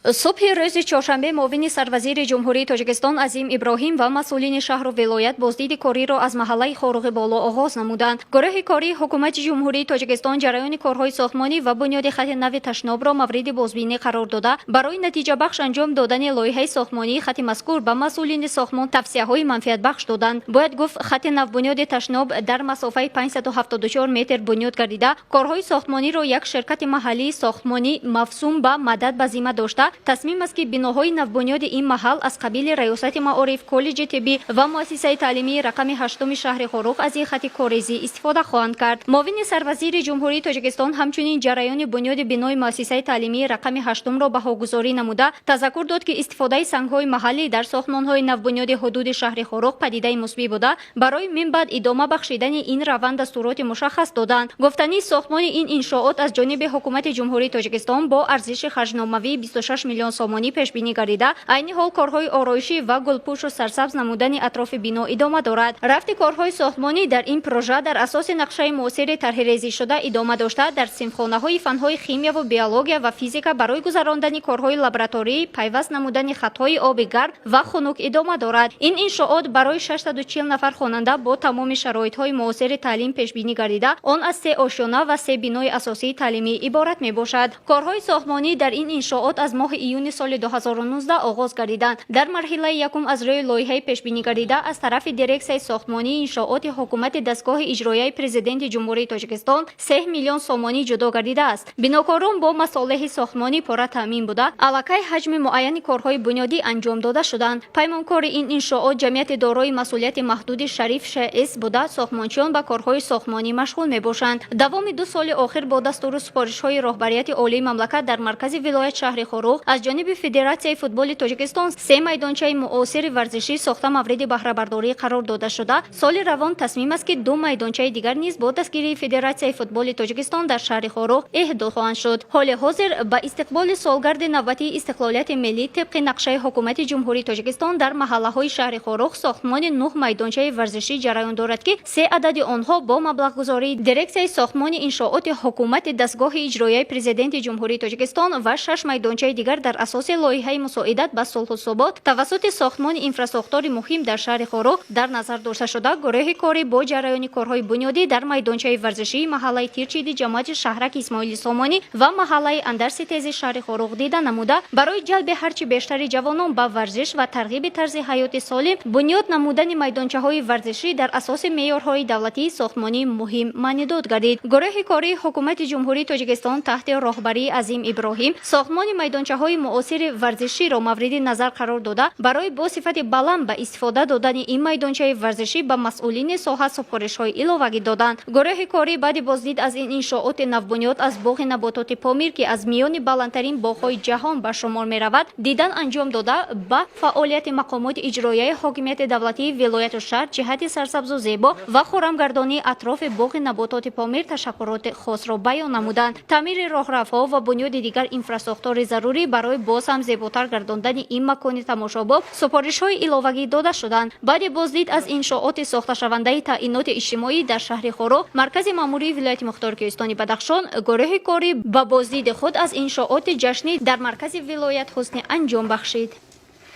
صبح روز چهارشنبه معاون سروزیر جمهوری تاجیکستان عظیم ابراهیم و مسئولین شهر و ولایت بازدید کاری را از محله خاروق بالا آغاز نمودند. گروه کاری حکومت جمهوری تاجیکستان جریان کارهای ساختمانی و بنیاد خط نو تشناب را مورد بازبینی قرار داده برای نتیجه بخش انجام دادن لایحه ساختمانی خط مذکور به مسئولین ساختمان توصیه‌های منفعت بخش دادند. باید گفت خط نو بنیاد تشناب در مسافت 574 متر بنیاد گردیده کارهای ساختمانی را یک شرکت محلی ساختمانی مفصوم به مدد به ذمه داشته تصمیم است که بناهای نوبنیاد این محل از قبیل ریاست معارف، کالج طبی و مؤسسه تعلیمی رقم 8 شهر خاروق از این خط کاریزی استفاده خواهند کرد. معاون سروزیر جمهوری تاجیکستان همچنین جریان بنیاد بنای مؤسسه تعلیمی رقم 8 را بهاگذاری نموده تذکر داد که استفاده سنگ‌های محلی در ساختمان‌های نوبنیاد حدود شهر خاروق پدیده مثبت بوده برای من بعد ادامه بخشیدن این روند دستورات مشخص دادند. گفتنی ساختمان این انشاءات از جانب حکومت جمهوری تاجیکستان با ارزش خرجنامه‌ای 26 میلیون سومانی پیش بینی گردیده عین حال کارهای آرایشی و گلپوش و سرسبز نمودن اطراف بنا ادامه دارد. رفت کارهای ساختمانی در این پروژه در اساس نقشه معاصر طرح ریزی شده ادامه داشته در صنفخانه‌های فن‌های شیمیا و بیولوژی و فیزیک برای گذراندن کارهای لابراتوری پیوست نمودن خطهای آب گرم و خنک ادامه دارد. این انشاءات برای 640 نفر خواننده با تمام شرایط‌های معاصر تعلیم پیش بینی گردیده آن از 3 آشیانه و 3 بنای اساسی تعلیمی عبارت میباشد. کارهای ساختمانی در این انشاءات از ماه ایون سال 2019 آغاز گردیدند. در مرحله یکم از روی لایحه پیش بینی گردیده از طرف دیرکسیون ساختمانی انشاءات حکومت دستگاه اجرایی پرزیدنت جمهوری تاجیکستان 3 میلیون سومانی جدا گردیده است. بناکاران با مصالح ساختمانی پوره تامین بوده علاقه حجم معین کارهای بنیادی انجام داده شدند. پیمانکار این انشاءات جمعیت دارای مسئولیت محدود شریف شائز بوده ساختمانچیان به کارهای ساختمانی مشغول میباشند. دوام 2 سال آخر با دستور سپارش‌های رهبریت عالی مملکت در مرکز ولایت شهر خاروق از جانب فدراسیون فوتبال تاجیکستان 3 میدانچه معاصر ورزشی ساخته مورد بهره برداری قرار داده شده. سال روان تصمیم است که 2 میدانچه دیگر نیز با دستگیری فدراسیون فوتبال تاجیکستان در شهر خاروق اهدا خواهند شد. حال حاضر با استقبال سالگرد 90 استقلالیت ملی طبق نقشه حکومت جمهوری تاجیکستان در محله‌های شهر خاروق ساختمان 9 میدانچه ورزشی جریان دارد که 3 عدد آنها با مبلغ گذاری دیرکسیون ساختمان انشاءات حکومت دستگاه اجرایی پرزیدنت جمهوری تاجیکستان و 6 میدانچه دیگر در اساس لایحه مساعدت به صلح و ثبات توسط ساختمان اینفراستراکچور مهم در شهر خاروق در نظر داشته شده. گروه کاری با جریان کارهای بنیادی در میدانچه ورزشی محله تیرچید جماعت شهرک اسماعیل سامانی و محله اندرس تیز شهر خاروق دیده نموده برای جلب هرچی بیشتر جوانان به ورزش و ترغیب طرز حیات سالم بنیاد نمودن میدانچه‌های ورزشی در اساس معیارهای دولتی ساختمانی مهم مانیداد گردید. گروه کاری حکومت جمهوری تاجیکستان تحت راهبری عظیم ابراهیم ساختمان میدانچه‌های معاصر ورزشی را مورد نظر قرار داده برای با صفت بلند به استفاده دادن این میدانچه ورزشی به مسئولین ساحه سفارش‌های الوه‌ای دادند. گروه کاری بعد بازدید از این انشاءات نوبنیاد از باغ نباتات پامیر که از میان بلندترین باغ‌های جهان به شمار می‌رود دیدن انجام داده به فعالیت مقامات اجرایی حاکمیت دولتی ولایت و شهر جهت سرسبز و زیبا و خرمگردانی اطراف باغ نباتات پامیر تشکرات خاص را بیان نمودند. تعمیر راهرف‌ها و بنیاد دیگر اینفراستراکچور ضروری برای باز هم زیباتر گرداندن این مکان تماشاباب سفارش‌های الوه‌ای داده شدند. بعد بازدید از انشاءات ساخته شونده تعینات اجتماعی در شهر خاروق مرکز ماموری ولایت مختار کوهستانی بدخشان گروه کاری با بازدید خود از انشاءات جشنی در مرکز ولایت حسن انجام بخشید.